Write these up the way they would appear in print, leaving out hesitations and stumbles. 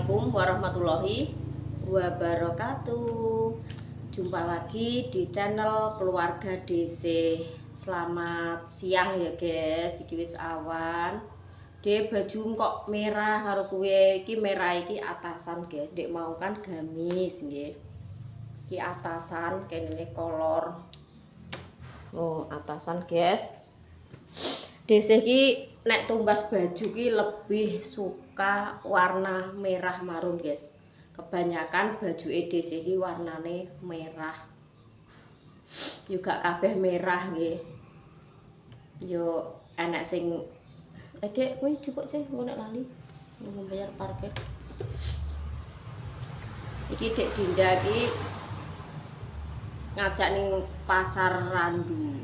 Assalamualaikum warahmatullahi wabarakatuh. Jumpa lagi di channel Keluarga DC. Selamat siang ya guys. Iki wis awan. Dek baju kok merah karo kuwe. Iki merah iki atasan guys. Dek mau kan gamis nggih. Iki atasan kene kolor. Oh, atasan guys. DC iki nek tumbas baju ki lebih suka warna merah marun guys. Kebanyakan baju DC iki warnane merah. Juga kabeh merah nggih. Yo enek sing Dek kowe jupuk sih ngono lali. Mau bayar parkir. Iki Dek Dinda iki ngajak ning pasar Randu.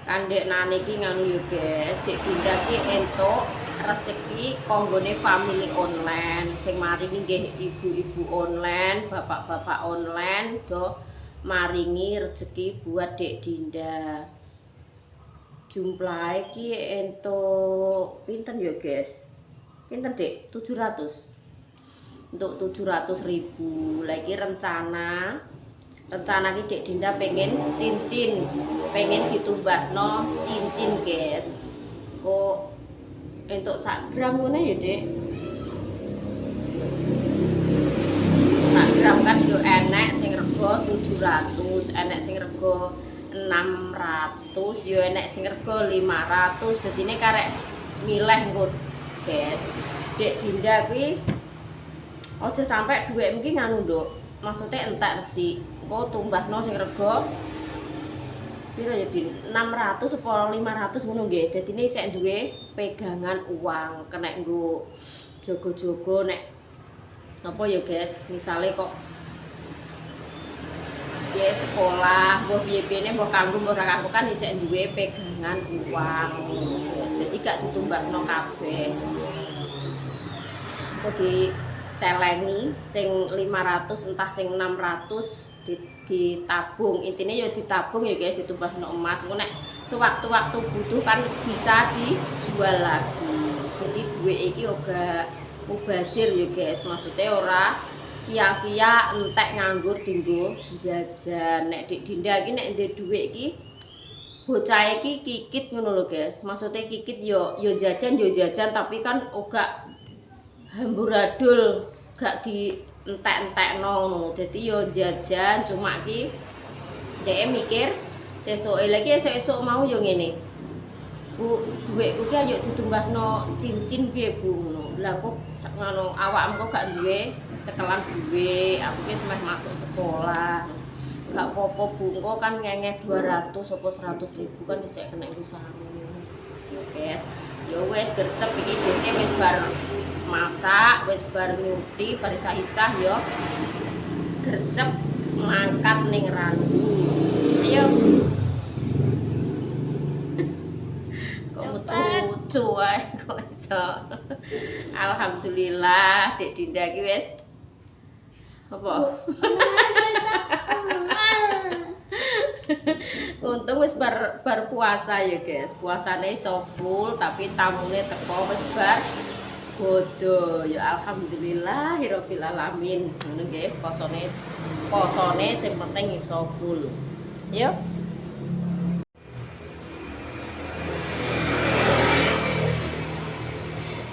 Kandek nane iki nganu yo guys, Dek Dinda ki entuk rezeki konggone family online. Sing maringi nggih ibu-ibu online, bapak-bapak online do maringi rezeki buat Dek Dinda. Jumlah iki entuk pinten yo guys? Pinten Dek? 700. Untuk 700.000. Lagi rencana ki Dek Dinda pengen cincin, pengen ditumbasno cincin guys. Kok entuk sak gram ngono ya Dek? Sak gram kan yo enek sing rego 700, enek sing rego 600, yo enek sing rego 500. Dadine karek milih engko guys. Dek Dinda kuwi aja sampai duwe iki nganu nduk. Maksudnya entek sih. Kok tumbasno sing rego piro ya Din? 600 apa 500 ngono nggih. Dadine sik duwe pegangan uang, kena nggo jogo-jogo nek apa ya guys, misale kok ya sekolah, mbok piye-piyene mbok kanggo mbok ora kanggo kan isih duwe pegangan uang. Jadi gak ditumbasno kabeh. Kok dicelengi sing 500 entah sing 600 ditabung, intinya ya ditabung ya guys, ditumbasno emas. Engko nek sewaktu-waktu butuh kan bisa dijual lagi. Jadi duit iki uga mubazir ya guys, maksudnya ora sia-sia entek nganggur dinggo jajan. Nek Dek Dinda iki nek ndek duit iki bocah iki kikit ngono lho guys. Maksudnya kikit yo jajan tapi kan uga hamburadul, gak di entek-entekno ngono. Dadi yo jajan cuma ki dhek mikir sesuke lagi esuk mau yo ngene. Bu, dhuwitku ki ayo ditumbasno cincin piye Bu ngono. Lah kok ngono awakmu kok gak duwe cekelan duwe, aku ki semeh masuk sekolah. Gak apa-apa Bu, engko kan ngengeh 200 apa 100.000 kan isih kena usahamu. Guys, yo wis gercep iki dhisik wis bar masak, wis bar nyuci, bar isah-isah yo gercep mangkat ning Randu. Ayo. Kok lucu wae kok iso. Alhamdulillah Dek Dinda iki wis apa? Untung wis bar puasa ya guys. Puasane iso full tapi tamune teko wis bar bodo ya alhamdulillahirabbil alamin. Ngono nggih, posone sing penting iso full. Yo.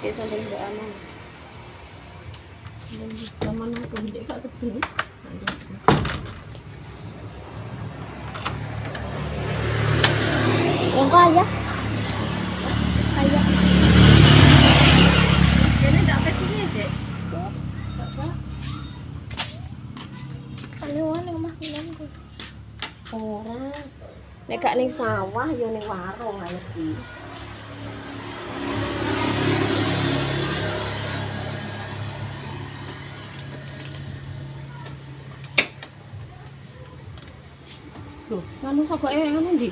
Oke, sambil Mbak Aman. Zaman aku ndek gak sebel. Yang kaya. Kaya. Ini ndak pesine, Dek. Bapak. Ane wae ning omah kulonku. Ora. Nek gak ning sawah ya ning warung ae iki. Loh, nganu sogoke nganu ndi?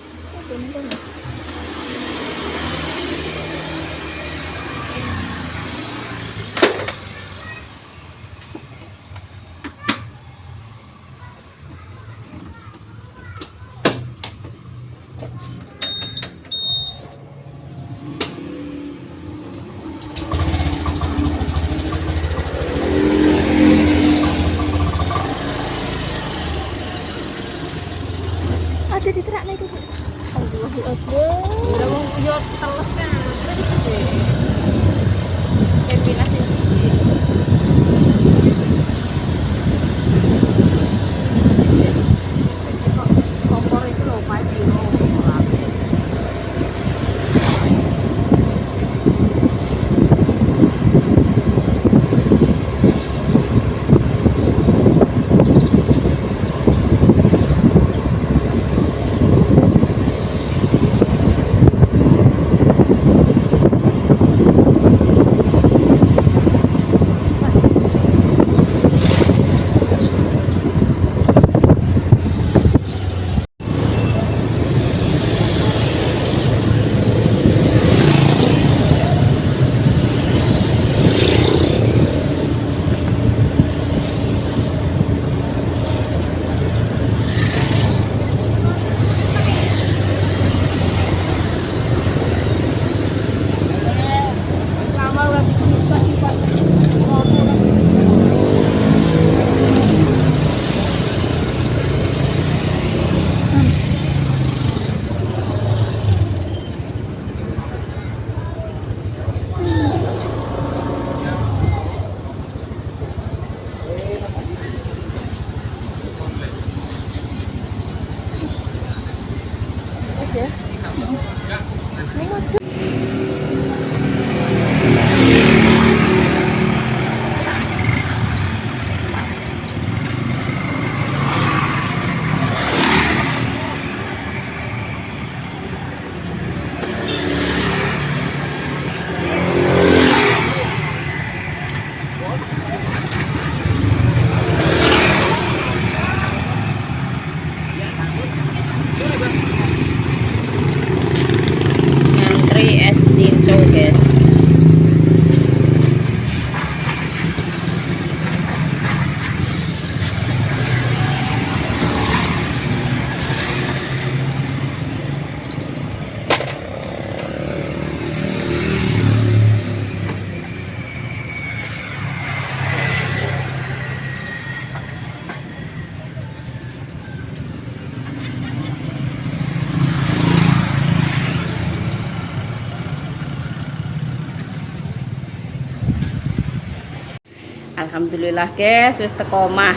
Alhamdulillah guys, wis teko omah,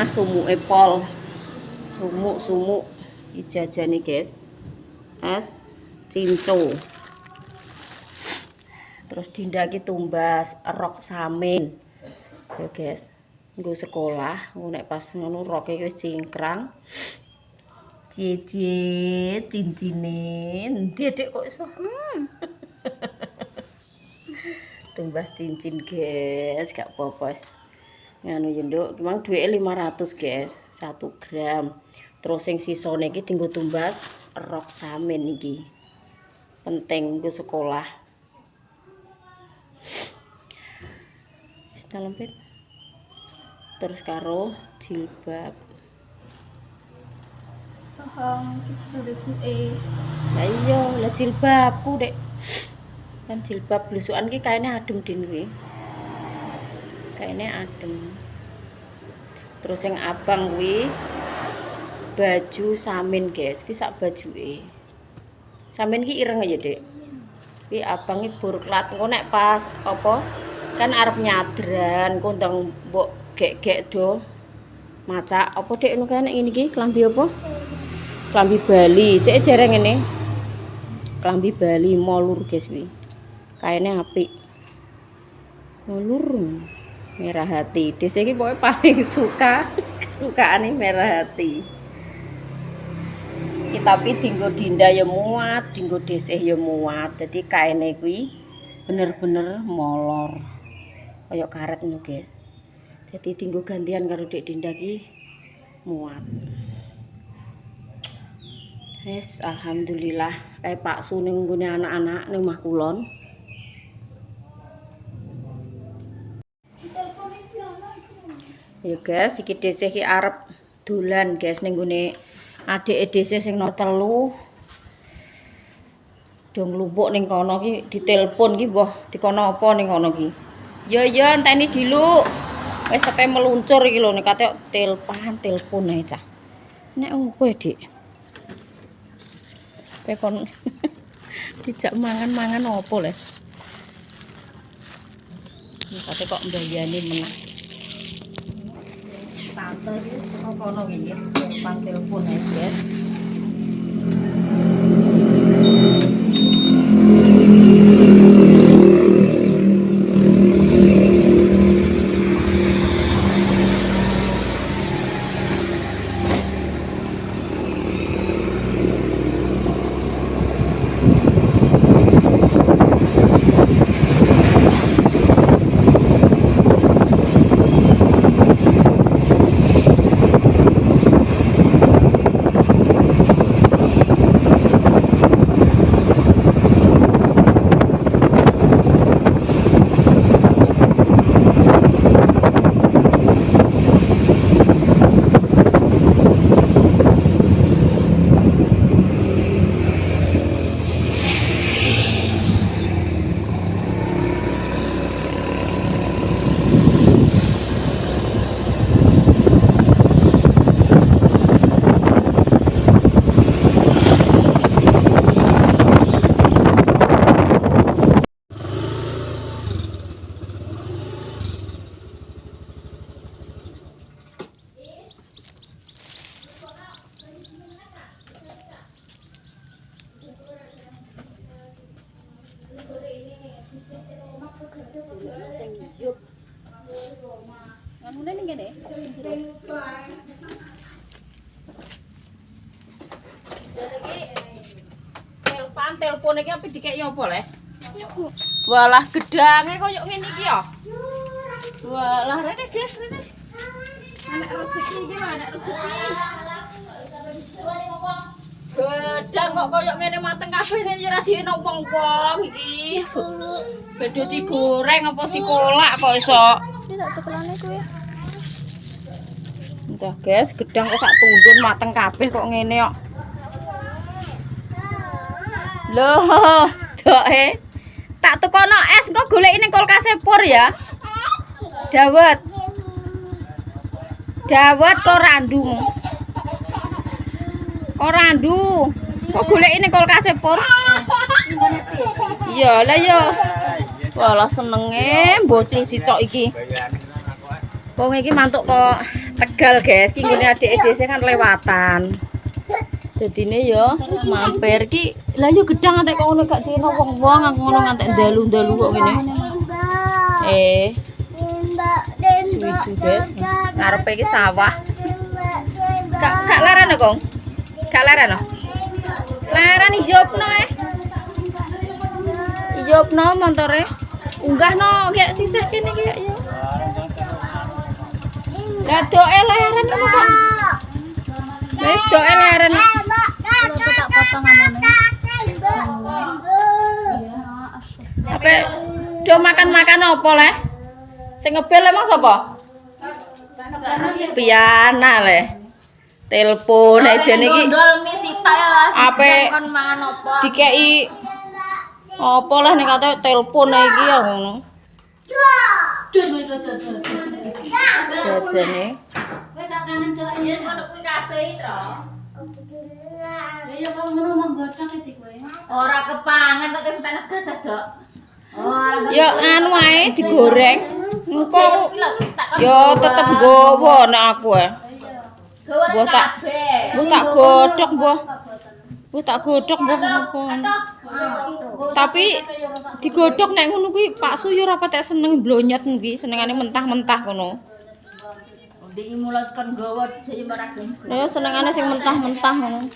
sumuke pol. Sumuk ijajane guys. Es cinco. Terus Dinda ki tumbas rok samin. Ya guys, nggo sekolah, nek pas ngono roke wis cingkrang. Cie cincinin, dedek kok iso. Tumbas cincin guys, gak apa-apa. Nganu ya nduk, memang duweke 500 guys, 1 gram. Terus sing sisane iki dienggo tumbas rok samin iki. Penting nggo sekolah. Lempit. Terus karo jilbab. Lah iya, lah jilbabku dek. Kan jilbab blusukan ki kaine adem din kuwi. Kaine adem. Terus yang abang kuwi baju samin guys, ki sak bajuke. Samin ki ireng aja, Dek. Ki abang ki burklat engko nek pas apa kan arep nyadran engko ndang mbok gek-gek do macak apa Dek ngono kae nek ngene iki klambi apa? Klambi Bali. Sik jereng ngene. Klambi Bali molur guys kuwi. Kaine apik. Molur merah hati. Dese iki pokoke paling sukaane merah hati. Iki tapi dinggo Dinda ya muat, dinggo Desih ya muat. Dadi kaine kuwi bener-bener molor. Kaya karet ngono, guys. Dadi dinggo gantian karo Dek Dinda ki muat. Wes alhamdulillah kae Pak Su ning nggone anak-anak ning omah kulon. Ya guys, iki Desih ki arep dolan guys ning nggone adike Desih sing nomor 3. Do nglumpuk ning kono ki ditelepon ki mbah dikono apa ning kono ki. Ya enteni diluk. Wis sampe meluncur iki lho nek kate telepon ae cah. Nek opo Dik? Kowe kon Dijak mangan-mangan opo le? Kate kok mbayani menah. Tante iki saka kono iki, pang telepon ae, guys. Sing yup. Anune ning kene, jero. Jadi iki telepon iki apa dikeki apa le? Walah gedange koyo ngene iki ya. Walah rene guys, rene. Anak rezeki iki lho, anak rezeki. Gedang kok koyo ngene mateng kabeh rene ora dieno wong-wong iki. Bedo digoreng apa dikolak kok iso. Iki tak cekelane kuwi. Entah guys, gedang kok sak tundun mateng kabeh kok ngene kok. Loh, doke. Tak tukono es engko goleki ning kulkase pur ya. Dawet. Dawet kok randu. Kok randu. Kok goleki ning kulkase pur? Iya, lah ya. Walah senenge bocil sicok iki. Wong iki mantuk kok Tegal, guys. Ki ngene adik dhewe kan lewatan. Dadine yo mampir ki. Lah yo gedang antek kok ngono gak dieno wong-wong aku ngono ngantek dalu-dalu kok ngene. Cucu guys. Ngarepe iki sawah. Kak laran kok. Kak laran. Laran ijopno Ijopno montore. Unggahno gek sisih kene iki yo. Lah doke laran kok. Doke laran. Tak potongan apa do makan-makan apa le? Sing ngebel emang sapa? Piana le. Telepon ae jene iki. Ndol mi sitok ya. Ape mangan apa? Dikeki apa lah nek kate telepon ae iki ya ngono. Jajane. Kowe gak kangen cok ya ngono kuwi kabeh to. Ya kok ngono manggodhong iki kowe. Ora kepangan kok sampe negas dok. Ya anu ae digoreng. Engko ya tetep nggowo nek aku ae. Mbah tak godhog mbah. Mbah tak godhog mbah ngopo. Tapi digodhog nek ngono kuwi Pak Su yo ora patek seneng blonyot iki, senengane mentah-mentah ngono. Ndek mulai kan nggowo jaya maragem. Ya senengane sing mentah-mentah ngono.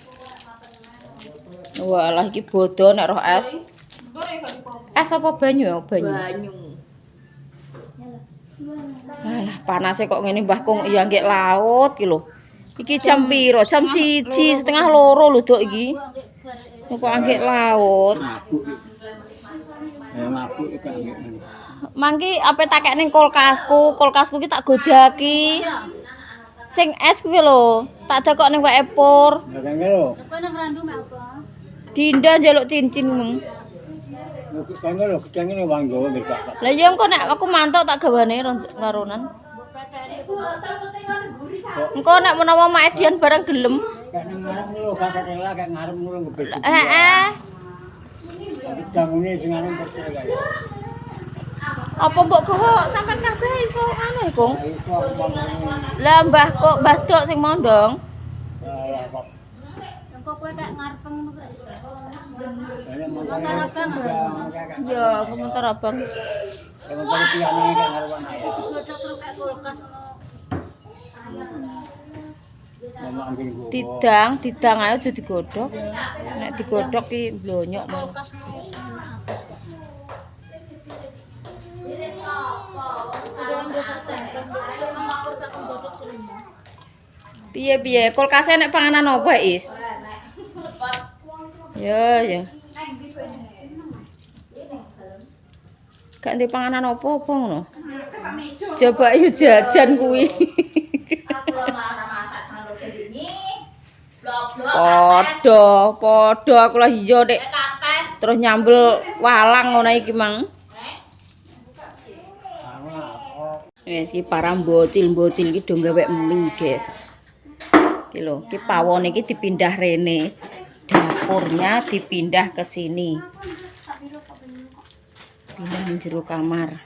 Walah iki bodo nek roh es. Es apa banyu ya? Banyu. Alah panase kok ngene Mbahku ya nggih laut iki lho. Iki jam piro? Jam 1:30 lho Dok iki. Kok anggek laut. Mabuk iki anggek. Mangki ape tak kek ning kulkasku iki tak gojaki. Sing es kuwi lho, tak dakok ning wae epur. Lah kene lho. Kok nang randu mek apa? Dinda njaluk cincin meng. Kene lho, gedenge ning Wanggawa mbek. Lah ya engko nek aku mantuk tak gawane ngaronan. Engko nek menawa Mak Edian bareng gelem. Kek ning ngarep lho, gak ketelah kek ngarep ngono ngebet. Heeh. Didangune sing anu percaya. Apa mbok gowo sampean kabeh iso anu iku? Lah mbah kok mbah dok sing mondong. Salah kok. Kok kowe kek ngarepeng ngono wis. Ya, komentar abang. Emang kali piano kayak ngaruan aja. Godhog terus kek kulkas ngono. Mama ambil gua. Didang ae aja digodhog. Nek digodhog ki blonyok malah. Kulkas ngono. Piye kulkase nek panganan apa Is? Ya. Gak ndek panganan apa-apa ngono. Coba yo jajan kuwi. Podo aku lah iya Dik. Terus nyambel walang ngono iki mang. Wes iki para bocil-bocil iki do gawe mie, guys. Iki lho, iki pawon iki dipindah rene. Dapurnya dipindah ke sini. Pindah di jero kamar.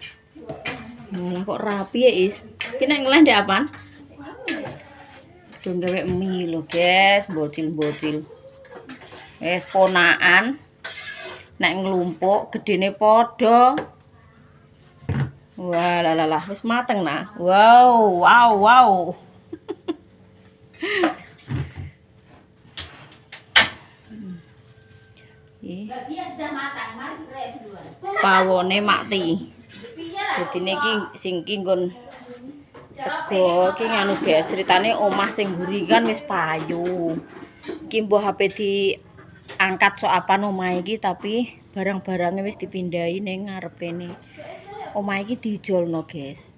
Malah kok rapi ya, Is. Iki nek ngeleh ndek apaan? Do gawe mie lho, guys, bocil-bocil. Wes ponakan nek nglumpuk gedene padha. Wah, lah, wis mateng nah. Wow. Pawone mati. Dadine iki sing iki nggon sego iki nganu guys, ceritane omah sing mburi kan wis payu. Iki mbok HP diangkat sok apa omah iki tapi barang-barangnya wis dipindahi ning ngarep kene. Omah iki dijolno, guys.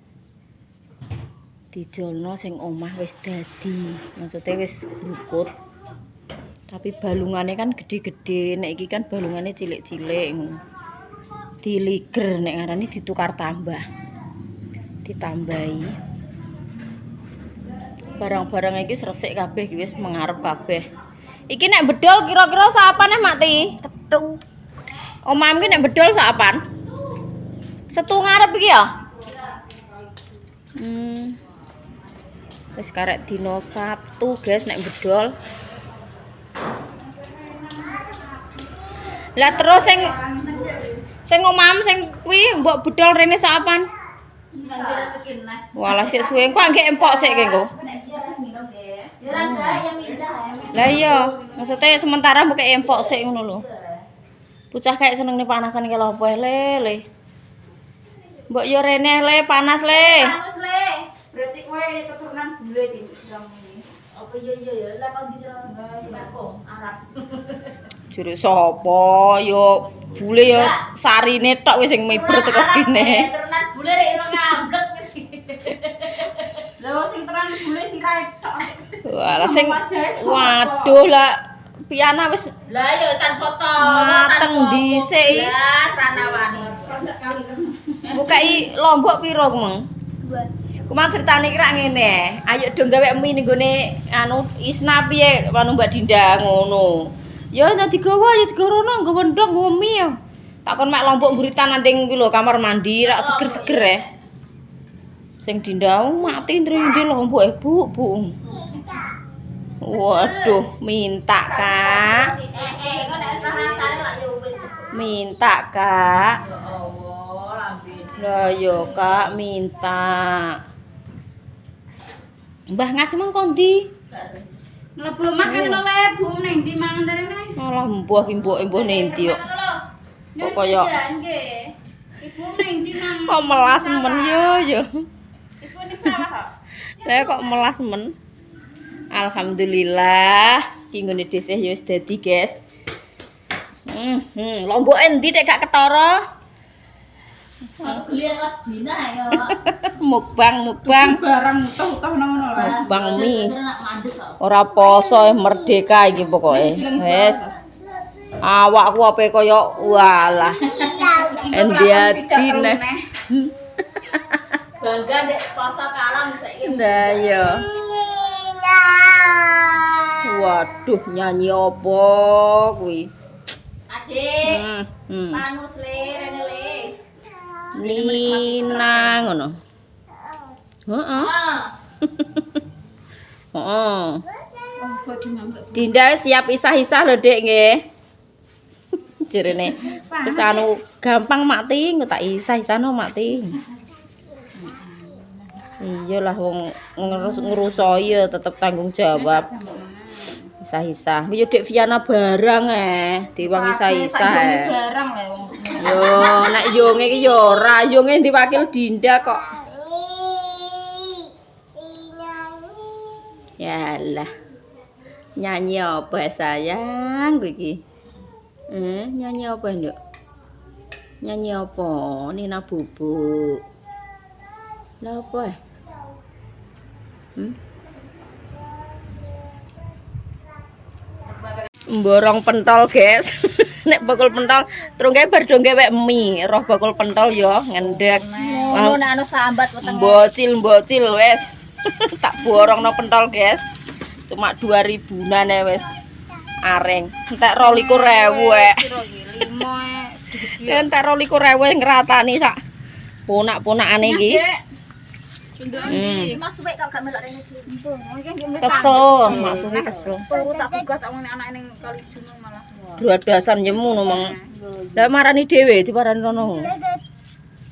Dijolno sing omah wis dadi. Maksudnya wis brukut. Tapi balungane kan gede-gede, nek iki kan balungane cilik-cilik. Diliger nek ngarani ditukar tambah. Ditambahi. Barang-barang iki resik kabeh iki wis mengarep kabeh. Iki nek bedol kira-kira sapane mati? Ketung. Omahmu iki nek bedol sapan? Setu ngarep iki ya? Wis karek dino Sabtu, guys, nek bedol. Lah terus sing omam sing kuwi mbok bedol rene sapan? Walah sik suwe kok anggek empok sik kengko. Lah iya, maksudnya sementara mbok empok sik ngono lho. Bocah kayak seneng panasan ki lho apa le. Mbok yo rene le panas le. Panas le. Berarti kowe keturunan bule iki Islam iki. Apa iya ya lah kok diceritakan kampung Arab. Jure sapa yo bule yo sarine tok wis sing miber teko kene. Keturunan bule rek ora ngamblek. Lah sing tenan bule sirahe tok. Walah sing waduh lah piana wis lah yo tan foto mateng dhisik. Ya ranawani. Bukai lombok piro kemeng? 2. Kuman ceritane kira ngene. Ayo do gawe mie ning gone anu Isna piye anu Mbak Dinda ngono. Ya nek digawa ya digorono nggo wendok nggo mie. Takon mek lombok nguritan nanting kuwi lho kamar mandi rak seger-seger Sing Dinda mati ndri lombok Bu. Waduh, minta Kak. Kok nek rasane lak yo wis. Minta Kak. Ya Allah, lambene. Lah yo Kak minta. Mbah ngas mong kondi? Mlebu omah kan oleh Bu ning ndi mangan rene? Alah mbah ki mbok nendi yo. Kok koyo nggih. Ibu ning ndi mang? kok melas men yo. Ibu ini salah kok. Lah kok melas men. Alhamdulillah ki nggone dhisik yo wis dadi, guys. Lombok endi nek gak ketara? Aku gelian kelas dina ya. Mukbang Barang utuh-utuh ngono lho. mukbang mie. Mandes kok. Ora poso merdeka iki pokoke. Wes. Awakku ape kaya walah. Endi adine. Bangga nek poso kalang saiki. Lah ya. Waduh nyanyi apa kuwi? Dik. Hmm. Manus le, rene le. Nina ngono. Heeh. Ah. Heeh. Dinda siap isah-isah lho, Dik nggih. Jerene wis anu gampang mak ting, tak isah-isahno mak ting. Iyalah wong ngrusoi ya tetep tanggung jawab. Isah-isah. Yo Dik Viana barang diwang isah-isah. Barang le wong. Yo nek yonge iki yo ora, yonge diwakil Dinda kok. Yalah. Nyanyi apa sayang kowe iki? Nyanyi apa, Nduk? Nyanyi apa? Nina Bubuk. Lah apa? Mborong pentol, guys. Nek bakul pentol, trungke bar do ngewek mie, roh bakul pentol yo ngendek. Ngono nek anu sambat wetenge. Mbocil wes. Tak borongno pentol, guys. Cuma 2000-an wes. Areng. Entek 22.000 entek 22.000 ngratani sak ponak-ponakane iki. Mas suwe kok gak melok rene iki. Kesel, maksudnya kesel. Turu tak buka tak ngene anak ning kali junung malah. Duadasan nyemu ngomong. Lah marani dhewe diparani rono.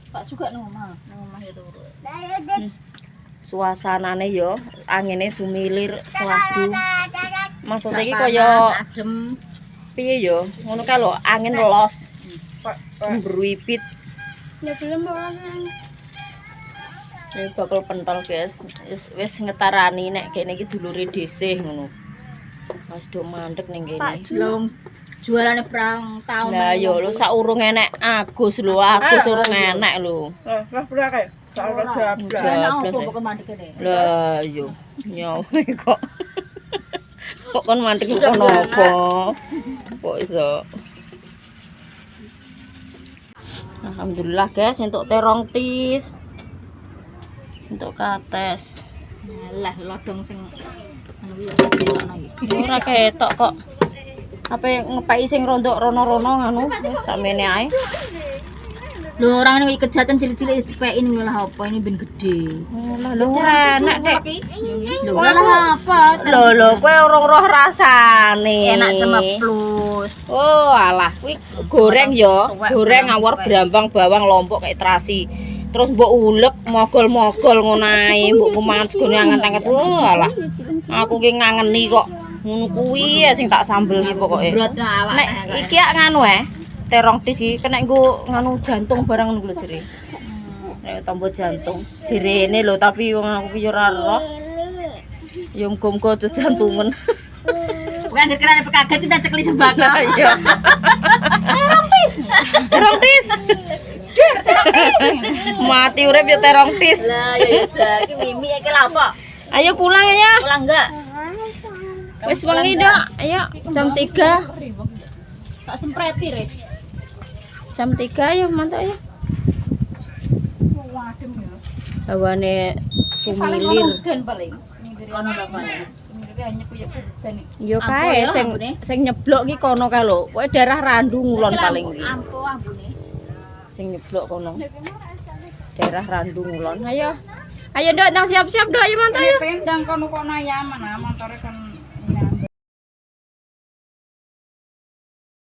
Pak juga nang omah ya turu. Suasanane yo angine sumilir swadu. Maksudnya iki kaya adem. Piye yo? Ngono kae lho, angin los. Berwipit. Ya belum ini bakul pentol, guys. Wis ngetarani nek kene iki dulure dhisih ngono. Mas do mandek ning kene. Pak Julung jualane perang tahun. Lah yo lho saurung enek Agus lho, Agus urung enek lho. Lah berake? Soal kerja. Lah opo kok mandek kene? Lah yo nyawe kok. Kok kon mandek kok napa? Kok iso? Alhamdulillah, guys, entuk terong tis. Entuk kates. Lah lodong sing anu iki Ora ketok kok. Apa ngepaki sing rondok rono-rono ngono wis samene ae. Lho orang ini kejahatan cilik-cilik dipeki ini malah apa ini ben gede. Lah lho enak Dek. Lho malah apa? Lho kowe ora roh rasane. Enak cemeplus. Oh alah kuwi goreng ya, goreng ngawur brambang bawang lombok kayak terasi. Terus mbok ulek mogol-mogol ngono ae, mbok kumangan segone anget-anget. Oh alah. Aku ki ngangeni kok. Ngono kuwi ya sing tak sambel iki pokoke. Berat awak. Nek iki nganu terong tis iki kena nggo nganu jantung barang ngono lho jere. Nek tombo jantung. Jerene lho tapi wong aku ki ora roh. Ya muga-muga aja jantungan. Kowe anggere kerane pekaget kita cekli sembako. Iya. Terong tis. Mati urip ya terong tis. Lah ya isa iki mimi iki lha apa? Ayo pulang ya. Pulang enggak? Wis wengi dak. Ayo jam 3. Tak sempreti rek. Jam 3 ayo mantap ya. Wadem ya. Hawane sumilir. Dan paling. Kono apa ya? Semirip hanya kuyuk udan iki. Yo kae sing nyeblok ki kono kae lho. Kowe daerah Randu Ngulon paling iki. Ampo ambune. Sing nyeblok kono. Daerah Randu Ngulon. Ayo. Ayo Nduk, nang siap-siap Nduk, ayo mantap ya. Pendang kono-kono ya mana motore kan